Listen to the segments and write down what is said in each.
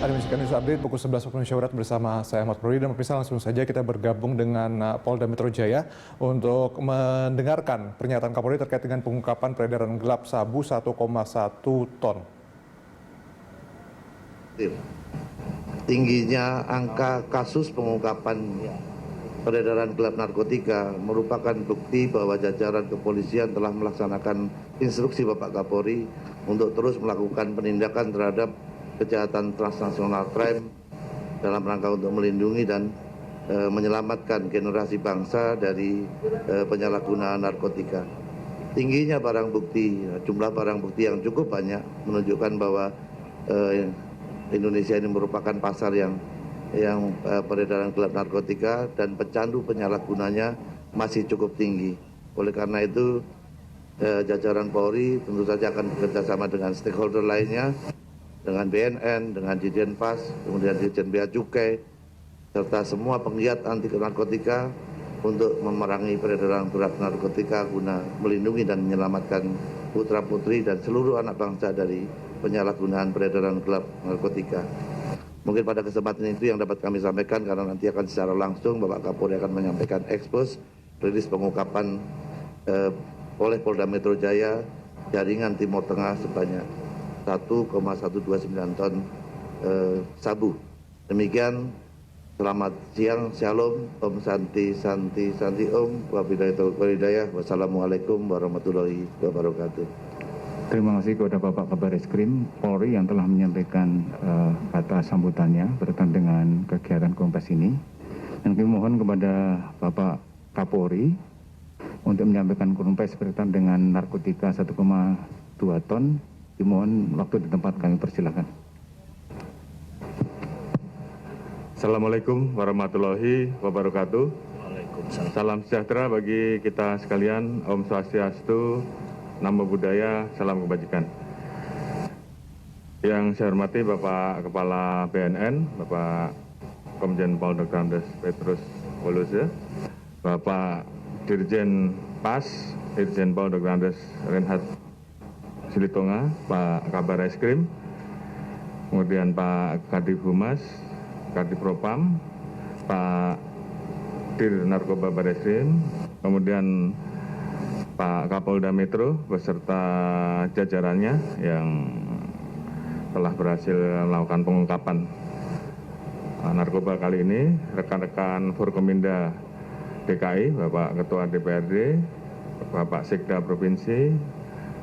Ada Menyaksikan News Update pukul 11 waktu Indonesia Barat bersama saya Ahmad Purwadi, dan pemirsa langsung saja kita bergabung dengan Polda Metro Jaya untuk mendengarkan pernyataan Kapolri terkait dengan pengungkapan peredaran gelap sabu 1,1 ton. Tingginya angka kasus pengungkapan peredaran gelap narkotika merupakan bukti bahwa jajaran kepolisian telah melaksanakan instruksi Bapak Kapolri untuk terus melakukan penindakan terhadap kejahatan transnasional crime dalam rangka untuk melindungi dan menyelamatkan generasi bangsa dari penyalahgunaan narkotika. Tingginya barang bukti, jumlah barang bukti yang cukup banyak menunjukkan bahwa Indonesia ini merupakan pasar yang peredaran gelap narkotika dan pecandu penyalahgunanya masih cukup tinggi. Oleh karena itu jajaran Polri tentu saja akan bekerjasama dengan stakeholder lainnya, dengan BNN, dengan Dirjen-Pas, kemudian Dirjen Bea Cukai, serta semua penggiat anti narkotika untuk memerangi peredaran gelap narkotika guna melindungi dan menyelamatkan putra-putri dan seluruh anak bangsa dari penyalahgunaan peredaran gelap narkotika. Mungkin pada kesempatan itu yang dapat kami sampaikan, karena nanti akan secara langsung Bapak Kapolri akan menyampaikan ekspos rilis pengungkapan oleh Polda Metro Jaya jaringan Timur Tengah sebanyak 1,129 ton sabu. Demikian, selamat siang, shalom, Om Santi Santi Santi Om, wabillahi taufiq wal hidayah, wassalamualaikum warahmatullahi wabarakatuh. Terima kasih kepada Bapak Kabar Eskrim Polri yang telah menyampaikan kata sambutannya berkaitan dengan kegiatan Kompas ini. Dan kami mohon kepada Bapak Kapolri untuk menyampaikan Kompas berkaitan dengan narkotika 1,2 ton. Dimohon waktu di tempat, kami persilahkan. Assalamualaikum warahmatullahi wabarakatuh. Salam sejahtera bagi kita sekalian. Om Swastiastu, Namo Buddhaya, salam kebajikan. Yang saya hormati Bapak Kepala BNN, Bapak Komjen Pol Dr. Andes Petrus Wolose, Bapak Dirjen Pas, Dirjen Pol Dr. Andes Reinhard Silitonga, Pak Kabar Eskrim, kemudian Pak Kadif Humas, Kadif Propam, Pak Dir Narkoba Bareskrim, kemudian Pak Kapolda Metro beserta jajarannya yang telah berhasil melakukan pengungkapan narkoba kali ini. Rekan-rekan Forkominda DKI, Bapak Ketua DPRD, Bapak Sekda Provinsi,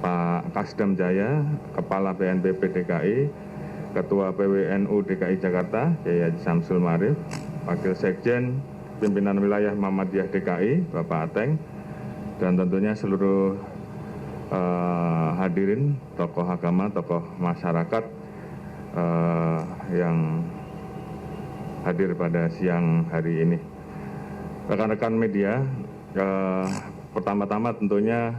Pak Kasdam Jaya, Kepala BNPB DKI, Ketua PWNU DKI Jakarta, Kiai Haji Samsul Marif, Wakil Sekjen, Pimpinan Wilayah Muhammadiyah DKI, Bapak Ateng, dan tentunya seluruh hadirin, tokoh agama, tokoh masyarakat yang hadir pada siang hari ini. Rekan-rekan media, pertama-tama tentunya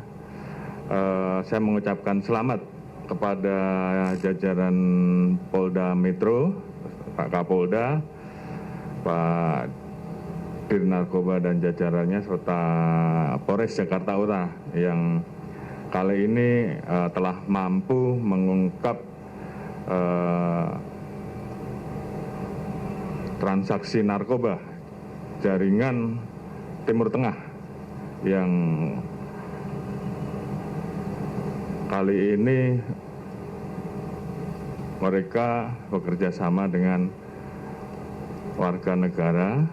saya mengucapkan selamat kepada jajaran Polda Metro, Pak Kapolda, Pak Dir Narkoba dan jajarannya, serta Polres Jakarta Utara yang kali ini telah mampu mengungkap transaksi narkoba jaringan Timur Tengah yang kali ini mereka bekerja sama dengan warga negara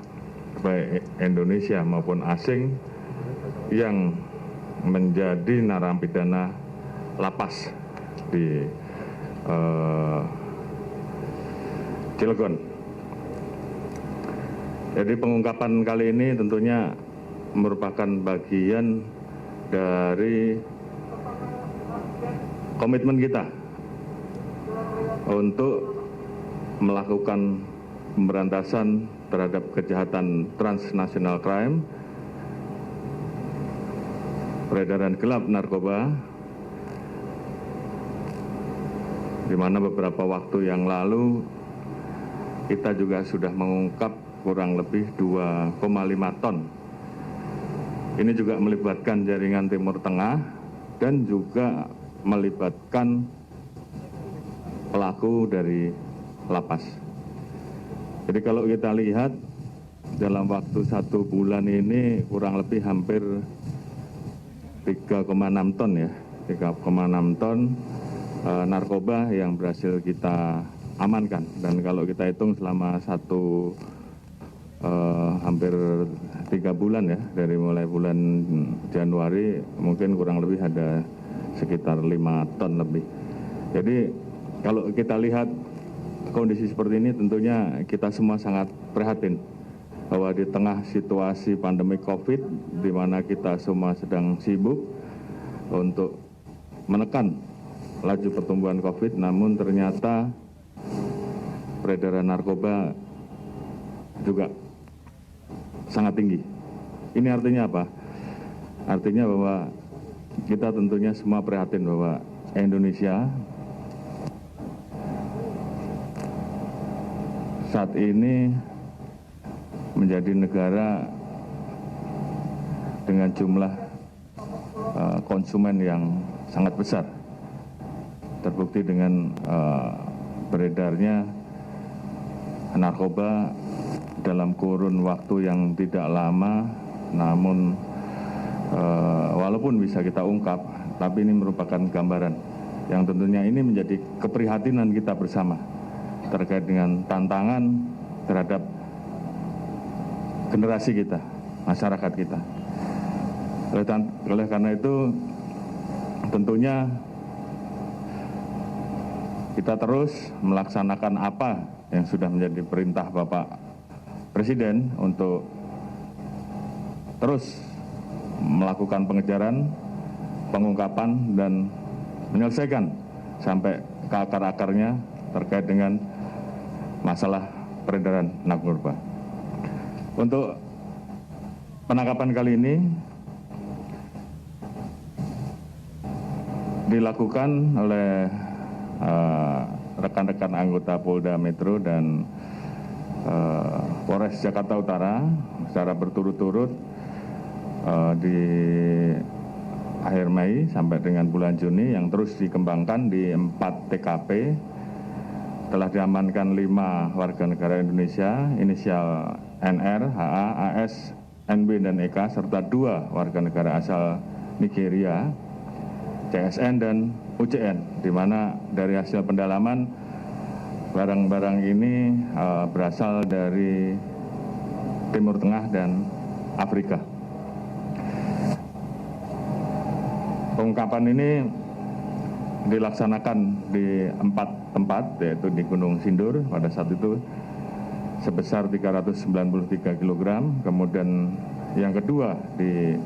baik Indonesia maupun asing yang menjadi narapidana lapas di Cilegon. Jadi pengungkapan kali ini tentunya merupakan bagian dari komitmen kita untuk melakukan pemberantasan terhadap kejahatan transnasional crime, peredaran gelap narkoba, di mana beberapa waktu yang lalu kita juga sudah mengungkap kurang lebih 2,5 ton. Ini juga melibatkan jaringan Timur Tengah dan juga melibatkan pelaku dari lapas. Jadi kalau kita lihat dalam waktu 1 bulan ini kurang lebih hampir 3,6 ton ya, 3,6 ton narkoba yang berhasil kita amankan. Dan kalau kita hitung selama hampir 3 bulan ya, dari mulai bulan Januari mungkin kurang lebih ada sekitar 5 ton lebih. Jadi kalau kita lihat kondisi seperti ini tentunya kita semua sangat prihatin bahwa di tengah situasi pandemi COVID di mana kita semua sedang sibuk untuk menekan laju pertumbuhan COVID, namun ternyata peredaran narkoba juga sangat tinggi. Ini artinya apa? Artinya bahwa kita tentunya semua prihatin bahwa Indonesia saat ini menjadi negara dengan jumlah konsumen yang sangat besar. Terbukti dengan beredarnya narkoba dalam kurun waktu yang tidak lama, namun walaupun bisa kita ungkap, tapi ini merupakan gambaran yang tentunya ini menjadi keprihatinan kita bersama terkait dengan tantangan terhadap generasi kita, masyarakat kita. Oleh karena itu, tentunya kita terus melaksanakan apa yang sudah menjadi perintah Bapak Presiden untuk terus melakukan pengejaran, pengungkapan, dan menyelesaikan sampai ke akar-akarnya terkait dengan masalah peredaran narkoba. Untuk penangkapan kali ini dilakukan oleh rekan-rekan anggota Polda Metro dan Polres Jakarta Utara secara berturut-turut di akhir Mei sampai dengan bulan Juni, yang terus dikembangkan di 4 TKP. Telah diamankan 5 warga negara Indonesia, inisial NR, HA, AS, NB, dan EK, serta 2 warga negara asal Nigeria, CSN dan UCN, di mana dari hasil pendalaman barang-barang ini berasal dari Timur Tengah dan Afrika. Pengungkapan ini dilaksanakan di 4 tempat, yaitu di Gunung Sindur pada saat itu sebesar 393 kg, kemudian yang kedua di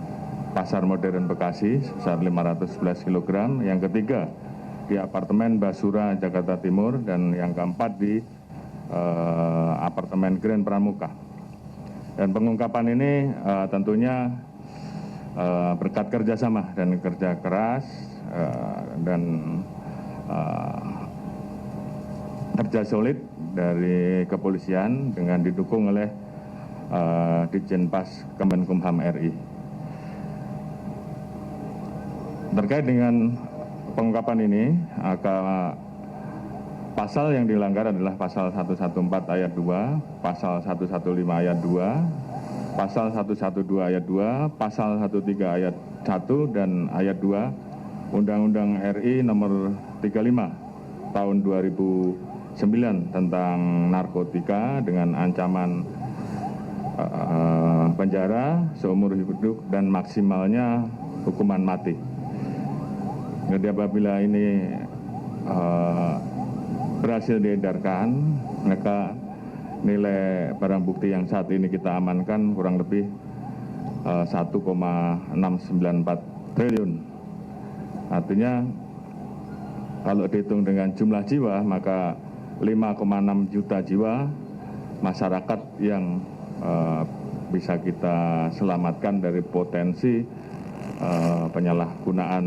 Pasar Modern Bekasi sebesar 511 kg, yang ketiga di apartemen Basura Jakarta Timur, dan yang keempat di apartemen Grand Pramuka. Dan pengungkapan ini tentunya berkat kerjasama dan kerja keras dan kerja solid dari kepolisian dengan didukung oleh Ditjenpas Kemenkumham RI. Terkait dengan pengungkapan ini, pasal yang dilanggar adalah pasal 114 ayat 2, pasal 115 ayat 2, pasal 112 ayat 2, pasal 13 ayat 1 dan ayat 2 Undang-Undang RI nomor 35 tahun 2009 tentang narkotika dengan ancaman penjara seumur hidup dan maksimalnya hukuman mati. Jadi apabila ini berhasil diedarkan, maka nilai barang bukti yang saat ini kita amankan kurang lebih 1,694 triliun. Artinya kalau dihitung dengan jumlah jiwa, maka 5,6 juta jiwa masyarakat yang bisa kita selamatkan dari potensi penyalahgunaan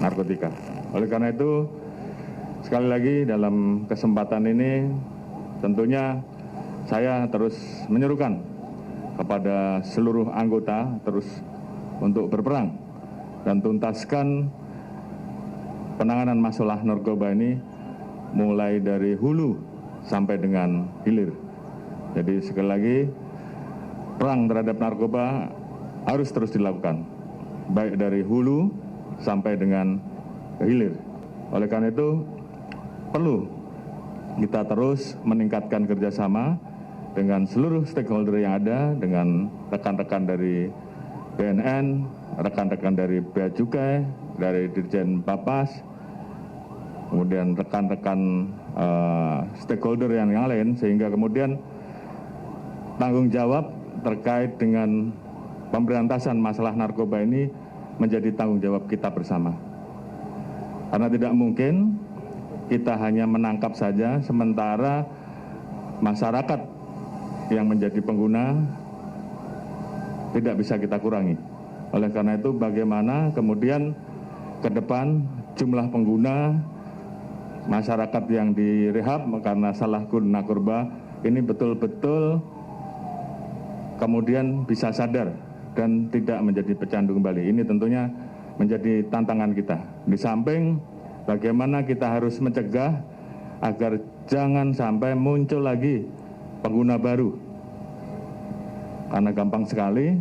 narkotika. Oleh karena itu, sekali lagi dalam kesempatan ini tentunya saya terus menyerukan kepada seluruh anggota terus untuk berperang dan tuntaskan penanganan masalah narkoba ini mulai dari hulu sampai dengan hilir. Jadi sekali lagi, perang terhadap narkoba harus terus dilakukan, baik dari hulu sampai dengan hilir. Oleh karena itu, perlu kita terus meningkatkan kerjasama dengan seluruh stakeholder yang ada, dengan rekan-rekan dari BNN, rekan-rekan dari Bea Cukai, dari Dirjen Bapas, kemudian rekan-rekan stakeholder yang lain, sehingga kemudian tanggung jawab terkait dengan pemberantasan masalah narkoba ini menjadi tanggung jawab kita bersama. Karena tidak mungkin kita hanya menangkap saja, sementara masyarakat yang menjadi pengguna tidak bisa kita kurangi. Oleh karena itu, bagaimana kemudian ke depan jumlah pengguna masyarakat yang direhab karena salah guna narkoba ini betul-betul kemudian bisa sadar dan tidak menjadi pecandu kembali. Ini tentunya menjadi tantangan kita. Di samping bagaimana kita harus mencegah agar jangan sampai muncul lagi pengguna baru. Karena gampang sekali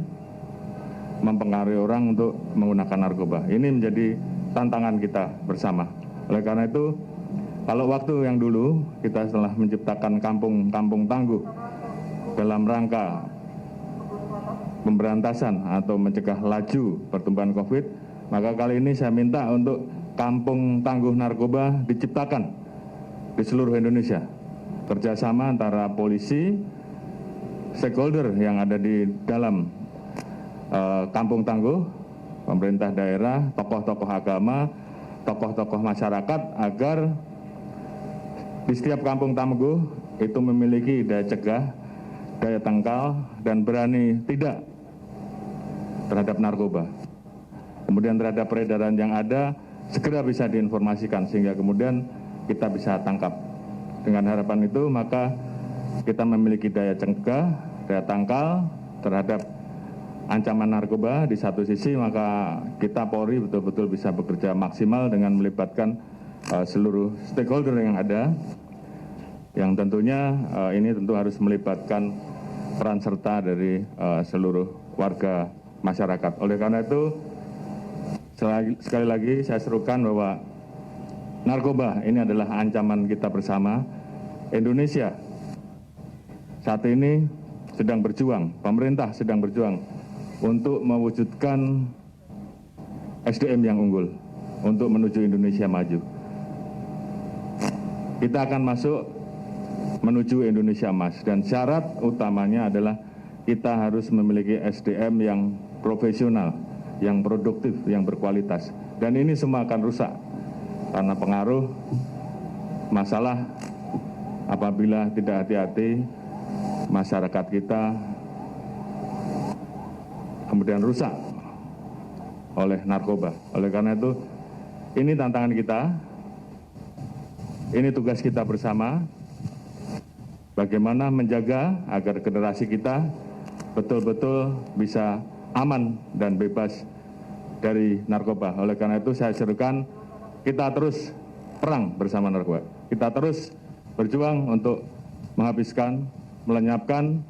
mempengaruhi orang untuk menggunakan narkoba. Ini menjadi tantangan kita bersama. Oleh karena itu, kalau waktu yang dulu kita telah menciptakan kampung tangguh dalam rangka pemberantasan atau mencegah laju pertumbuhan COVID, maka kali ini saya minta untuk kampung tangguh narkoba diciptakan di seluruh Indonesia. Kerjasama antara polisi, stakeholder yang ada di dalam kampung tangguh, pemerintah daerah, tokoh-tokoh agama, tokoh-tokoh masyarakat, agar di setiap kampung tangguh itu memiliki daya cegah, daya tangkal, dan berani tidak terhadap narkoba. Kemudian terhadap peredaran yang ada, segera bisa diinformasikan sehingga kemudian kita bisa tangkap. Dengan harapan itu, maka kita memiliki daya cegah, daya tangkal terhadap ancaman narkoba di satu sisi, maka kita Polri betul-betul bisa bekerja maksimal dengan melibatkan seluruh stakeholder yang ada, yang tentunya ini tentu harus melibatkan peran serta dari seluruh warga masyarakat. Oleh karena itu, sekali lagi saya serukan bahwa narkoba ini adalah ancaman kita bersama. Indonesia saat ini sedang berjuang, pemerintah sedang berjuang untuk mewujudkan SDM yang unggul untuk menuju Indonesia maju. Kita akan masuk menuju Indonesia emas, dan syarat utamanya adalah kita harus memiliki SDM yang profesional, yang produktif, yang berkualitas. Dan ini semua akan rusak karena pengaruh masalah apabila tidak hati-hati, masyarakat kita kemudian rusak oleh narkoba. Oleh karena itu, ini tantangan kita, ini tugas kita bersama, bagaimana menjaga agar generasi kita betul-betul bisa aman dan bebas dari narkoba. Oleh karena itu, saya serukan kita terus perang bersama narkoba. Kita terus berjuang untuk menghabiskan, melenyapkan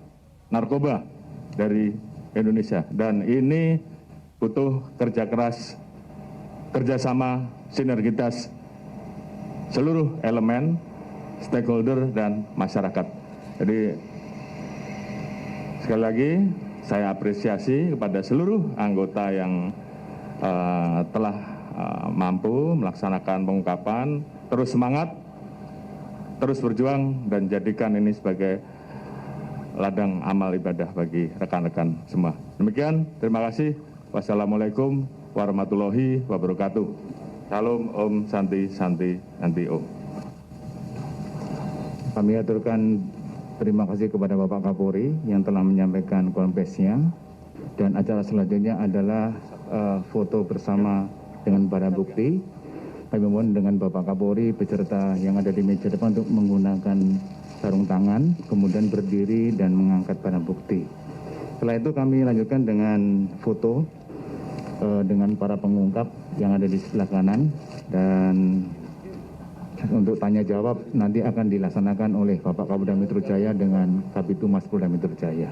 narkoba dari Indonesia. Dan ini butuh kerja keras, kerjasama, sinergitas seluruh elemen, stakeholder, dan masyarakat. Jadi sekali lagi saya apresiasi kepada seluruh anggota yang telah mampu melaksanakan pengungkapan. Terus semangat, terus berjuang, dan jadikan ini sebagai ladang amal ibadah bagi rekan-rekan semua. Demikian, terima kasih. Wassalamualaikum warahmatullahi wabarakatuh. Salam, Om Santi Santi Santi Om. Kami aturkan terima kasih kepada Bapak Kapolri yang telah menyampaikan konfesinya, dan acara selanjutnya adalah foto bersama dengan barang bukti. Kami mohon dengan Bapak Kapolri beserta yang ada di meja depan untuk menggunakan sarung tangan, kemudian berdiri dan mengangkat barang bukti. Setelah itu kami lanjutkan dengan foto dengan para pengungkap yang ada di sebelah kanan, dan untuk tanya jawab nanti akan dilaksanakan oleh Bapak Kapolda Metro Jaya dengan Kabitumas Polda Metro Jaya.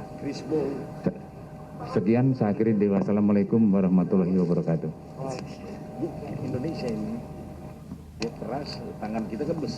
Sekian, saya akhiri. Wassalamualaikum warahmatullahi wabarakatuh. Indonesia ini dia keras, tangan kita kan besar.